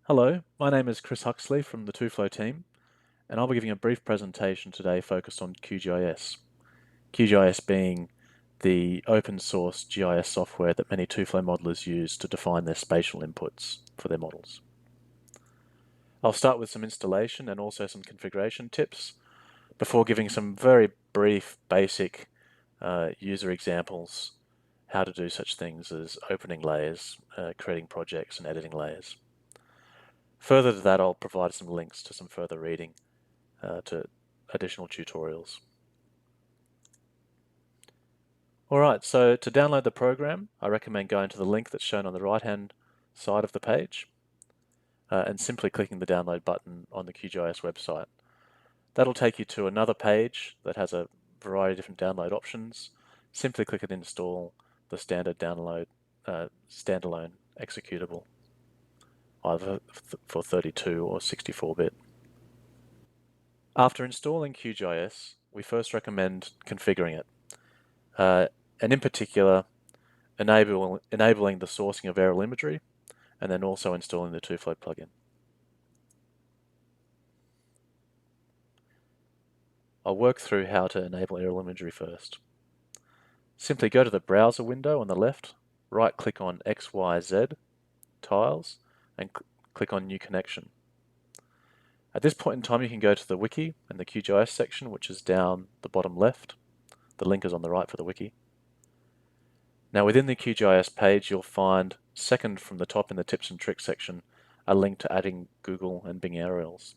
Hello, my name is Chris Huxley from the TwoFlow team, and I'll be giving a brief presentation today focused on QGIS. QGIS being the open source GIS software that many TwoFlow modelers use to define their spatial inputs for their models. I'll start with some installation and also some configuration tips before giving some very brief, basic user examples how to do such things as opening layers, creating projects, and editing layers. Further to that, I'll provide some links to some further reading to additional tutorials. Alright, so to download the program, I recommend going to the link that's shown on the right-hand side of the page and simply clicking the download button on the QGIS website. That'll take you to another page that has a variety of different download options. Simply click and install the standard download standalone executable, either for 32 or 64-bit. After installing QGIS, we first recommend configuring it, and in particular, enabling the sourcing of aerial imagery, and then also installing the TwoFlow plugin. I'll work through how to enable aerial imagery first. Simply go to the browser window on the left, right-click on XYZ tiles, and click on New Connection. At this point in time, you can go to the wiki and the QGIS section, which is down the bottom left. The link is on the right for the wiki. Now within the QGIS page, you'll find, second from the top in the tips and tricks section, a link to adding Google and Bing aerials.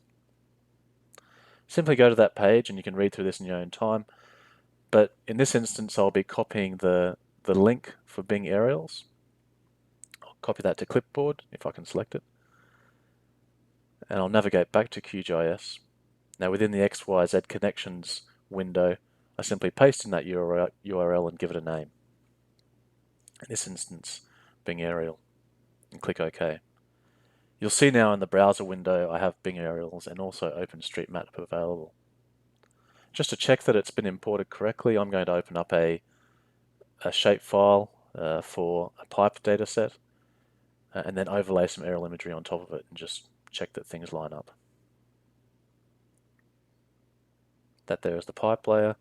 Simply go to that page and you can read through this in your own time, but in this instance I'll be copying the link for Bing aerials. I'll copy that to clipboard if I can select it, and I'll navigate back to QGIS. Now within the XYZ connections window, I simply paste in that URL and give it a name. In this instance, Bing aerial, and click OK. You'll see now in the browser window I have Bing aerials and also OpenStreetMap available. Just to check that it's been imported correctly, I'm going to open up a shapefile for a pipe dataset and then overlay some aerial imagery on top of it and just check that things line up. That there is the pipe layer.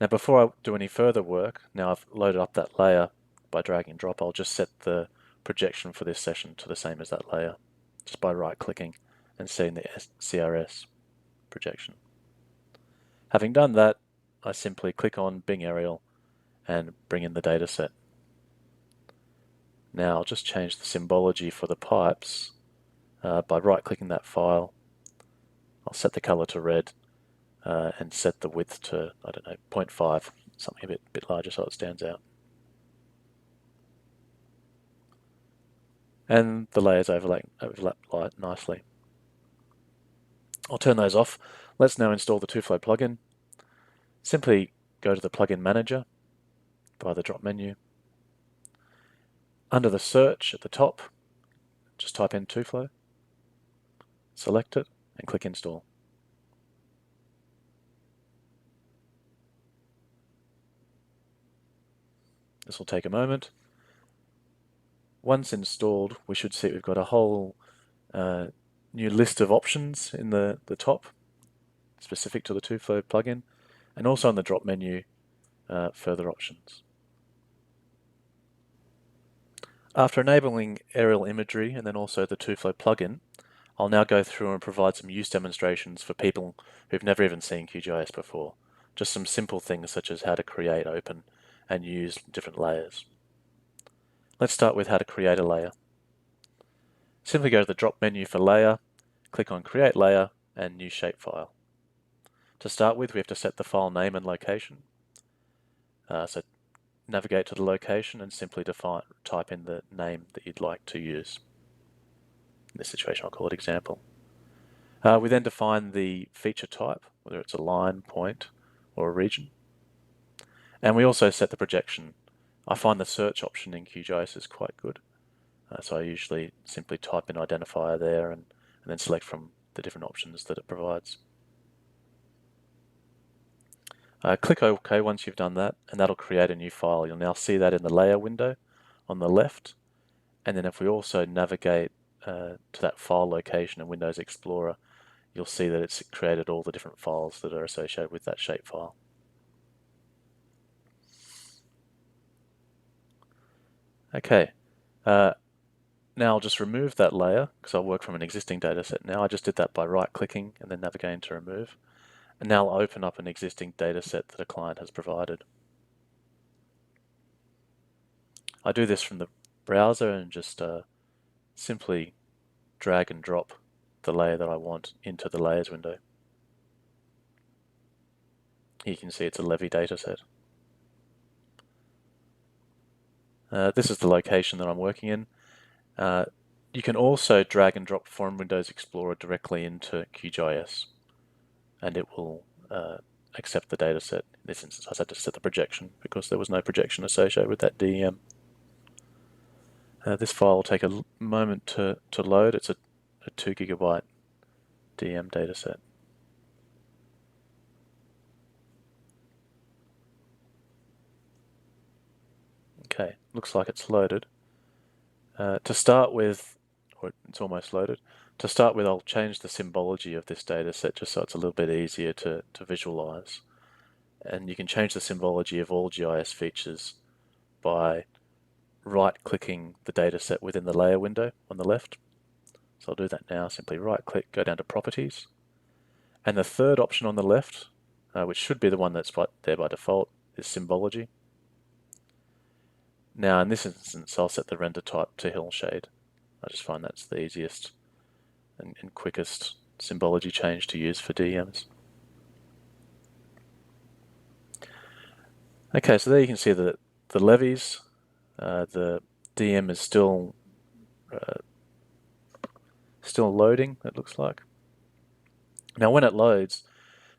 Now before I do any further work, now I've loaded up that layer by drag and drop, I'll just set the projection for this session to the same as that layer, just by right-clicking and setting the CRS projection. Having done that, I simply click on Bing Aerial and bring in the dataset. Now I'll just change the symbology for the pipes by right-clicking that file. I'll set the color to red and set the width to, I don't know, 0.5, something a bit larger so it stands out. And the layers overlap nicely. I'll turn those off. Let's now install the TwoFlow plugin. Simply go to the plugin manager by the drop menu. Under the search at the top, just type in TwoFlow, select it, and click install. This will take a moment. Once installed, we should see we've got a whole new list of options in the top, specific to the TwoFlow plugin, and also on the drop menu, further options. After enabling aerial imagery and then also the TwoFlow plugin, I'll now go through and provide some use demonstrations for people who've never even seen QGIS before. Just some simple things such as how to create, open, and use different layers. Let's start with how to create a layer. Simply go to the drop menu for layer, click on Create Layer and New Shapefile. To start with, we have to set the file name and location. So navigate to the location and simply type in the name that you'd like to use. In this situation, I'll call it example. We then define the feature type, whether it's a line, point, or a region. And we also set the projection. I find the search option in QGIS is quite good. So I usually simply type in identifier there and then select from the different options that it provides. Click OK once you've done that, and that'll create a new file. You'll now see that in the layer window on the left. And then if we also navigate to that file location in Windows Explorer, you'll see that it's created all the different files that are associated with that shapefile. Okay, now I'll just remove that layer because I'll work from an existing dataset now. I just did that by right-clicking and then navigating to remove. And now I'll open up an existing dataset that a client has provided. I do this from the browser and just simply drag and drop the layer that I want into the layers window. You can see it's a Levy dataset. This is the location that I'm working in. You can also drag and drop from Windows Explorer directly into QGIS, and it will accept the dataset. In this instance, I had to set the projection because there was no projection associated with that DEM. This file will take a moment to load. It's a 2 GB DEM dataset. Okay, looks like it's loaded. To start with, or it's almost loaded. To start with, I'll change the symbology of this dataset just so it's a little bit easier to visualize. And you can change the symbology of all GIS features by right-clicking the dataset within the layer window on the left. So I'll do that now. Simply right-click, go down to Properties. And the third option on the left, which should be the one that's there by default, is Symbology. Now in this instance, I'll set the render type to Hillshade. I just find that's the easiest and quickest symbology change to use for DEMs. Okay, so there you can see the levies. The DEM is still loading, it looks like. Now when it loads,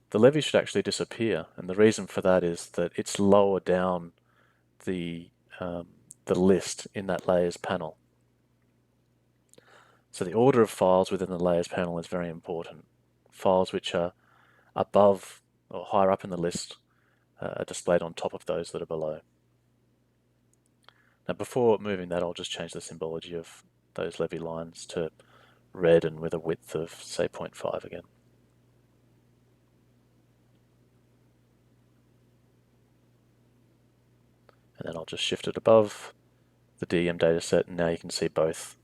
the levy should actually disappear, and the reason for that is that it's lower down the list in that layers panel. So the order of files within the layers panel is very important. Files which are above or higher up in the list are displayed on top of those that are below. Now before moving that, I'll just change the symbology of those levy lines to red and with a width of, say, 0.5 again. And then I'll just shift it above the DEM dataset, and now you can see both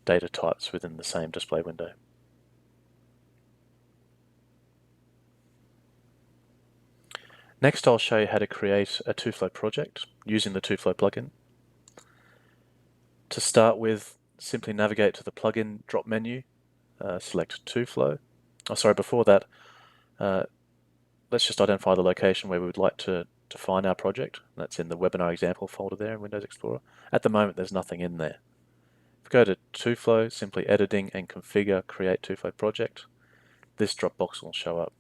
data types within the same display window. Next, I'll show you how to create a TwoFlow project using the TwoFlow plugin. To start with, simply navigate to the plugin drop menu, select TwoFlow. Oh, sorry, before that, let's just identify the location where we would like to define our project. That's in the webinar example folder there in Windows Explorer. At the moment, there's nothing in there. If we go to TwoFlow, simply editing and configure, create TwoFlow project, this drop box will show up.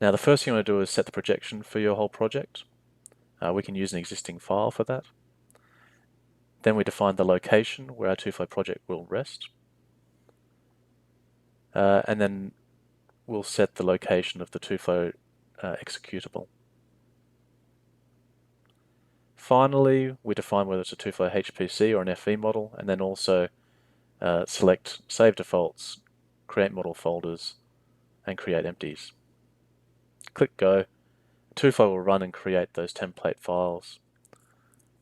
Now the first thing you want to do is set the projection for your whole project. We can use an existing file for that. Then we define the location where our TwoFlow project will rest. And then we'll set the location of the TwoFlow executable. Finally, we define whether it's a TwoFlow HPC or an FE model, and then also select Save Defaults, Create Model Folders, and Create Empties. Click Go. TwoFlow will run and create those template files.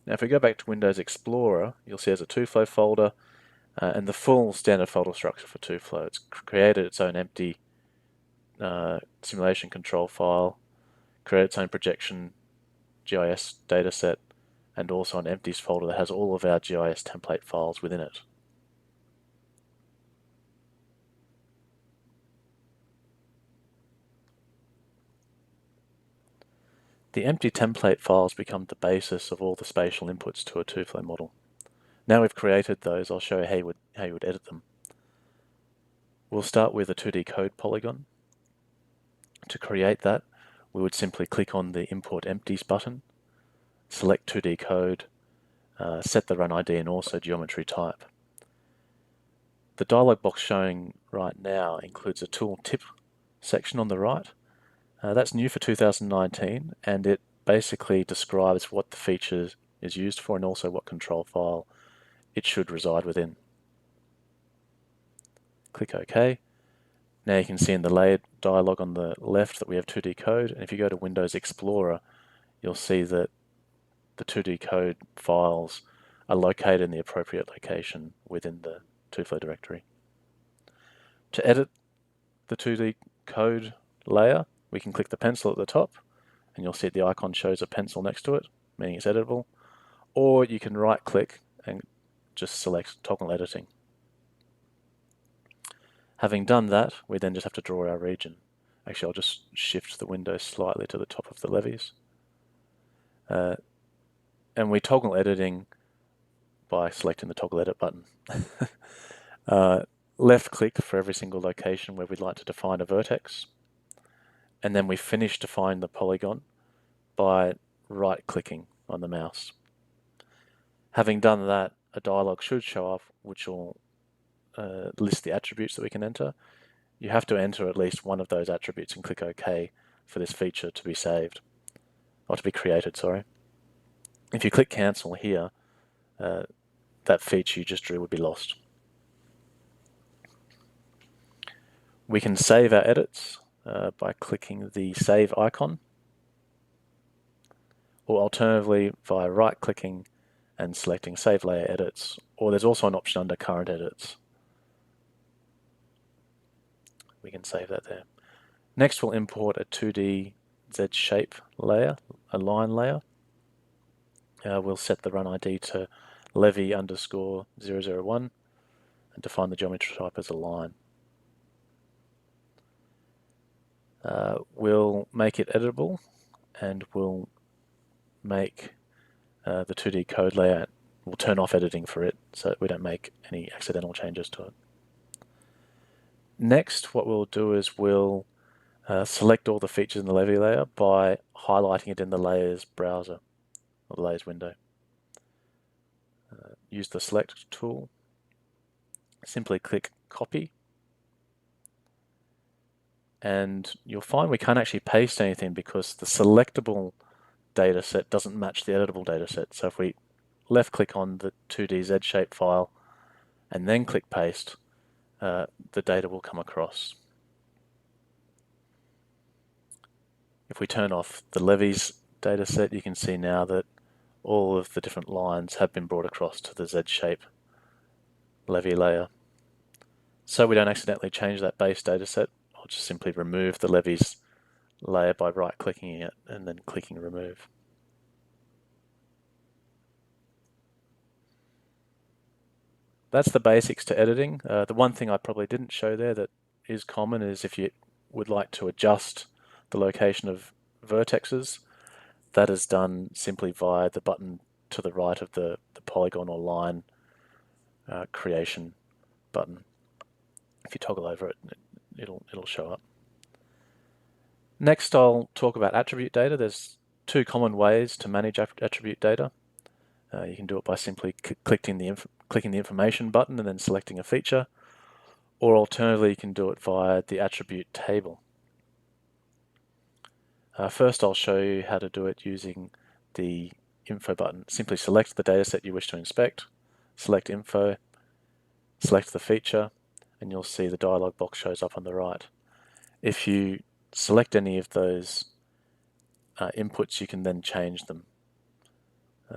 Now if we go back to Windows Explorer, you'll see there's a TwoFlow folder and the full standard folder structure for TwoFlow. It's created its own empty simulation control file, created its own projection GIS dataset, and also an empties folder that has all of our GIS template files within it. The empty template files become the basis of all the spatial inputs to a TwoFlow model. Now we've created those, I'll show you how you would edit them. We'll start with a 2D code polygon. To create that, we would simply click on the Import Empties button, select 2D code, set the run ID and also geometry type. The dialog box showing right now includes a tool tip section on the right. That's new for 2019, and it basically describes what the feature is used for and also what control file it should reside within. Click OK. Now you can see in the layered dialog on the left that we have 2D code, and if you go to Windows Explorer, you'll see that the 2D code files are located in the appropriate location within the TwoFlow directory. To edit the 2D code layer, we can click the pencil at the top, and you'll see the icon shows a pencil next to it, meaning it's editable. Or you can right-click and just select Toggle Editing. Having done that, we then just have to draw our region. Actually, I'll just shift the window slightly to the top of the levies. And we toggle editing by selecting the Toggle Edit button. Left click for every single location where we'd like to define a vertex. And then we finish define the polygon by right-clicking on the mouse. Having done that, a dialog should show up which will list the attributes that we can enter. You have to enter at least one of those attributes and click OK for this feature to be saved, or to be created, sorry. If you click cancel here, that feature you just drew would be lost. We can save our edits by clicking the save icon, or alternatively via right-clicking and selecting Save Layer Edits, or there's also an option under Current Edits. We can save that there. Next, we'll import a 2D Z shape layer, a line layer. We'll set the run ID to levy_001 and define the geometry type as a line. We'll make it editable, and we'll make the 2D code layout. We'll turn off editing for it so that we don't make any accidental changes to it. Next, what we'll do is we'll select all the features in the levy layer by highlighting it in the layers browser, or the layers window. Use the select tool, simply click copy, and you'll find we can't actually paste anything because the selectable data set doesn't match the editable data set. So if we left click on the 2D Z shape file and then click paste, the data will come across. If we turn off the levies data set, you can see now that all of the different lines have been brought across to the Z shape levy layer. So we don't accidentally change that base data set, I'll just simply remove the levies layer by right-clicking it and then clicking remove. That's the basics to editing. The one thing I probably didn't show there that is common is if you would like to adjust the location of vertexes, that is done simply via the button to the right of the polygon or line creation button. If you toggle over it, it'll show up. Next, I'll talk about attribute data. There's two common ways to manage attribute data. You can do it by simply clicking the information button and then selecting a feature, or alternatively you can do it via the attribute table. First, I'll show you how to do it using the info button. Simply select the dataset you wish to inspect, select info, select the feature, and you'll see the dialog box shows up on the right. If you select any of those inputs, you can then change them.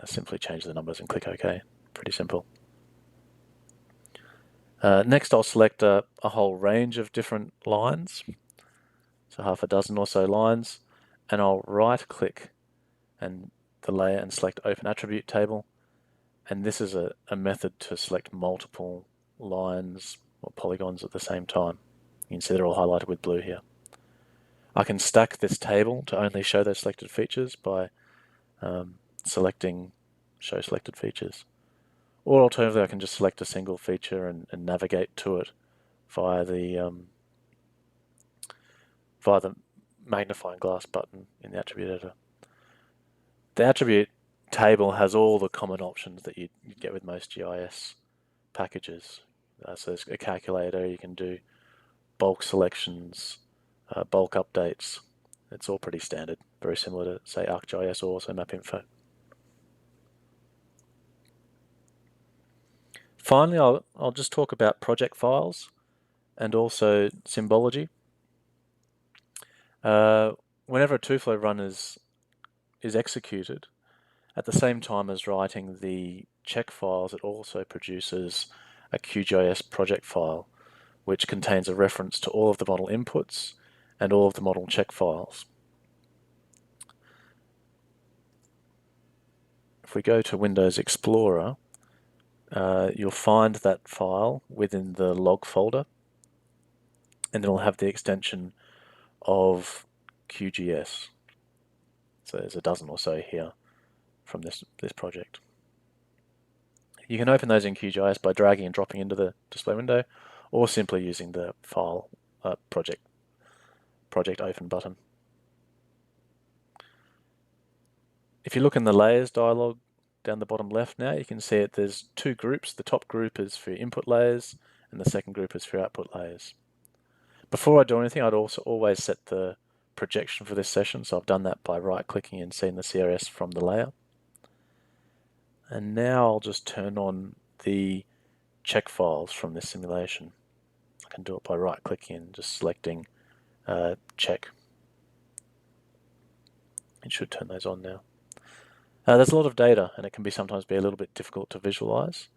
Simply change the numbers and click OK. Pretty simple. Next, I'll select a whole range of different lines, so half a dozen or so lines, and I'll right-click and the layer and select Open Attribute Table. And this is a method to select multiple lines or polygons at the same time. You can see they're all highlighted with blue here. I can stack this table to only show those selected features by selecting Show Selected Features. Or alternatively, I can just select a single feature and navigate to it via the magnifying glass button in the attribute editor. The attribute table has all the common options that you'd get with most GIS packages. So there's a calculator, you can do bulk selections, bulk updates. It's all pretty standard, very similar to, say, ArcGIS or also MapInfo. Finally, I'll just talk about project files and also symbology. Whenever a TwoFlow run is executed, at the same time as writing the check files, it also produces a QGIS project file, which contains a reference to all of the model inputs and all of the model check files. If we go to Windows Explorer, you'll find that file within the log folder, and it'll have the extension of QGS. So there's a dozen or so here from this project. You can open those in QGIS by dragging and dropping into the display window, or simply using the file project open button. If you look in the layers dialog down the bottom left now, you can see it. There's two groups. The top group is for input layers, and the second group is for output layers. Before I do anything, I'd also always set the projection for this session, so I've done that by right-clicking and seeing the CRS from the layer. And now I'll just turn on the check files from this simulation. I can do it by right-clicking and just selecting check. It should turn those on now. There's a lot of data, and it can sometimes be a little bit difficult to visualize.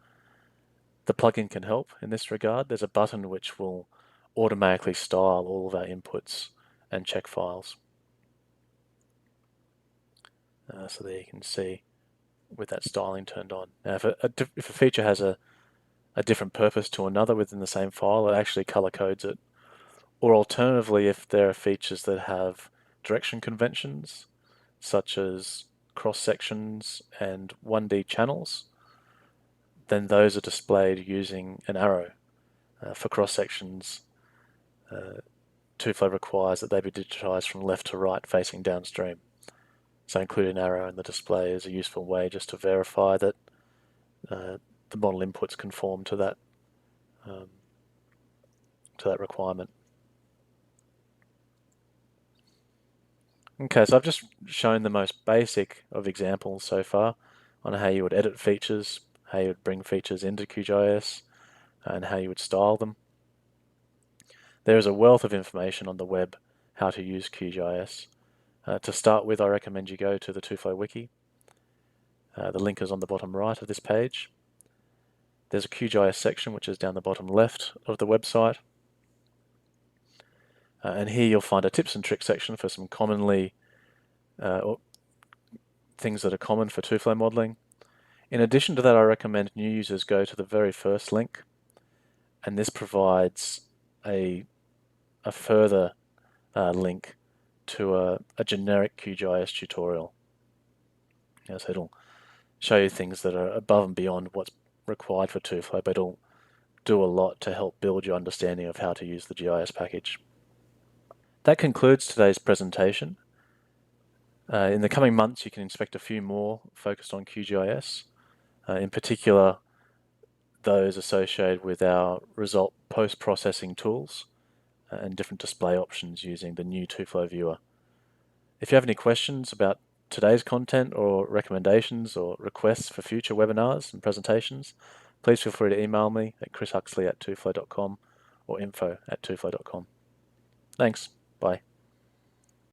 The plugin can help in this regard. There's a button which will automatically style all of our inputs and check files. So there you can see with that styling turned on. Now, if a feature has a different purpose to another within the same file, it actually color codes it. Or alternatively, if there are features that have direction conventions, such as cross sections and 1D channels, then those are displayed using an arrow. For cross sections, TwoFlow requires that they be digitized from left to right facing downstream. So including an arrow in the display is a useful way just to verify that the model inputs conform to that requirement. Okay, so I've just shown the most basic of examples so far on how you would edit features, how you would bring features into QGIS, and how you would style them. There is a wealth of information on the web how to use QGIS. To start with, I recommend you go to the TwoFlow wiki. The link is on the bottom right of this page. There's a QGIS section which is down the bottom left of the website. And here you'll find a tips and tricks section for some commonly things that are common for TwoFlow modeling. In addition to that, I recommend new users go to the very first link, and this provides a further link to a generic QGIS tutorial. So it'll show you things that are above and beyond what's required for TwoFlow, but it'll do a lot to help build your understanding of how to use the GIS package. That concludes today's presentation. In the coming months, you can inspect a few more focused on QGIS, in particular those associated with our result post-processing tools and different display options using the new TwoFlow viewer. If you have any questions about today's content or recommendations or requests for future webinars and presentations, please feel free to email me at chrishuxley@twoflow.com or info@twoflow.com. Thanks. Bye.